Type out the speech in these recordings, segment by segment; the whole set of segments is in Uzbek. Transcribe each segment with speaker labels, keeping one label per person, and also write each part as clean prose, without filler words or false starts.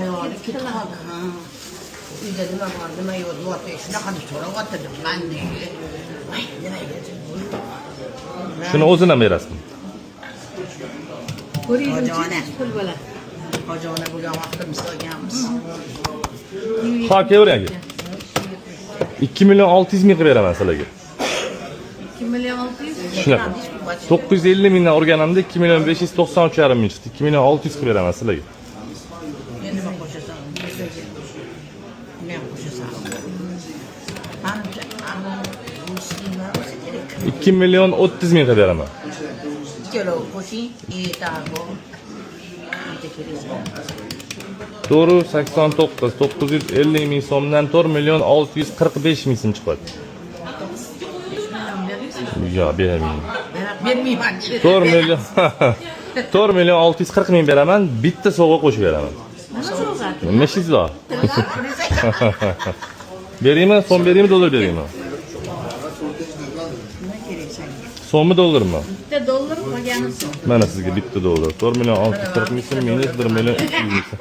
Speaker 1: Hayoli ketib qoldi. Uyda nima bor, nima yo'q, deyapti. Shunaqani so'rab o'tirdim men. Voy, nima deyapti?
Speaker 2: Shuni o'zini ham berasizmi?
Speaker 1: Hojona pul bo'ladi. Hojona bo'lgan vaqtimiz olganmiz.
Speaker 2: Ha, kevring aka. 2 million 600 ming qilib beraman sizlarga.
Speaker 3: 2 million 600.
Speaker 2: Shunaqa. 950 mingdan urganimda 2 million 593,5 ming chiqdi. 2 million 600 qilib beraman sizlarga.
Speaker 1: Endi nima qo'shasan? Nima qo'shasan? Ana muslima o'zi kerak.
Speaker 2: 2 million 30 ming qilib beraman.
Speaker 1: Ikkalo qo'shing, etago.
Speaker 2: To'g'ri 89 950 ming so'mdan 4 million 645 ming so'm chiqadi. Yo'q, bermayman.
Speaker 1: Bermayman.
Speaker 2: 4 million 4 million 640 ming beraman, bitta sovg'a qo'shib beraman.
Speaker 3: Nima sovg'a?
Speaker 2: Nima ishingiz bor? Beraymi, so'm beraymi, dollar beraymi?
Speaker 1: Nima kerak senga?
Speaker 2: So'mmi, dollarmi?
Speaker 3: Bitta dollar qolganisi.
Speaker 2: Mana sizga bitta dollar. 4 million 640 ming so'm minus 1 million 200 ming so'm.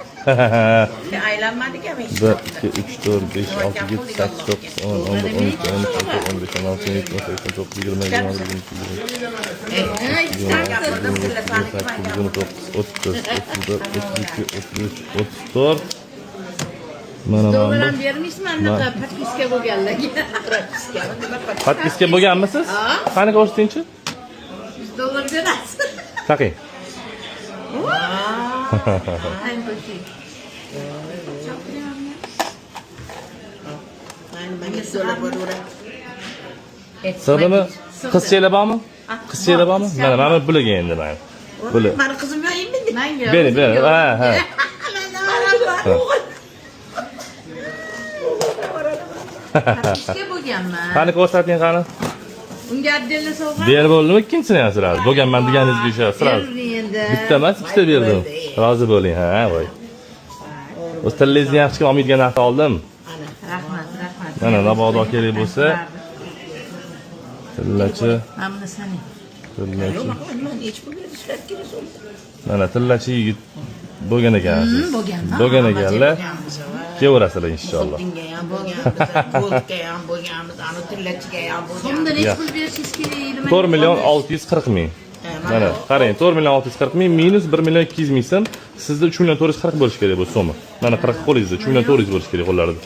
Speaker 1: Aylanmadik ham hech.
Speaker 2: 1 2 3 4 5 6 7 8 9 10 11 12 13 14 15 16 17 18 19 20 21 Mana
Speaker 3: Dollar ham bermaysizmi anaqa podpiska bo'lganlarga?
Speaker 2: Podpiska bo'lganmisiz? Qani ko'rsatingchi?
Speaker 3: Dollar berasiz.
Speaker 2: Taqing.
Speaker 3: Ayni qo'shing.
Speaker 1: Menga so'rab bo'laveradi.
Speaker 2: Sig'dimi? Qizchalar bormi? Qizchalar bormi? Mana bularga endi mana. Bular.
Speaker 1: Mani qizim yo'q endi.
Speaker 3: Menga.
Speaker 2: Bering. Ha.
Speaker 3: Podpiska bo'lganmi?
Speaker 2: Qani ko'rsating qani?
Speaker 3: Unga отдельно sovg'a?
Speaker 2: Berib bo'ldimi ikkinchisini ham sizlar? Bo'lganman deganingizga o'sha sizlar.
Speaker 3: Endi.
Speaker 2: Bitta emas, ikkita berdim. Rozi bo'ling, ha, voy. O'z tilingizni yaxshi olmaydigan narsa oldim.
Speaker 3: Rahmat.
Speaker 2: Mana mabodo kerak bo'lsa, tillachi,
Speaker 3: Mana buni sani.
Speaker 2: tillachi.
Speaker 1: Men hech pul berishlar kerak bo'ldi.
Speaker 2: Mana tillachi yigit bo'lgan ekansiz.
Speaker 3: Bo'lganmi?
Speaker 2: Bo'lgan ekanlar. Kelaverasizlar inshaalloh.
Speaker 1: Dinga ham bo'lganmiz, qo'lga ham bo'lganmiz, ana tillachiga ham bo'lganmiz.
Speaker 3: So'mda nech pul berishingiz kerak?
Speaker 2: 4 million 640 ming. Mana qarang, 4 million 640 ming minus 1 million 200 ming so'm. Sizda 3 million 440 bo'lish kerak bu so'mni. Mana 40 qo'lingizda 3 million 400 bo'lish kerak qo'llarda.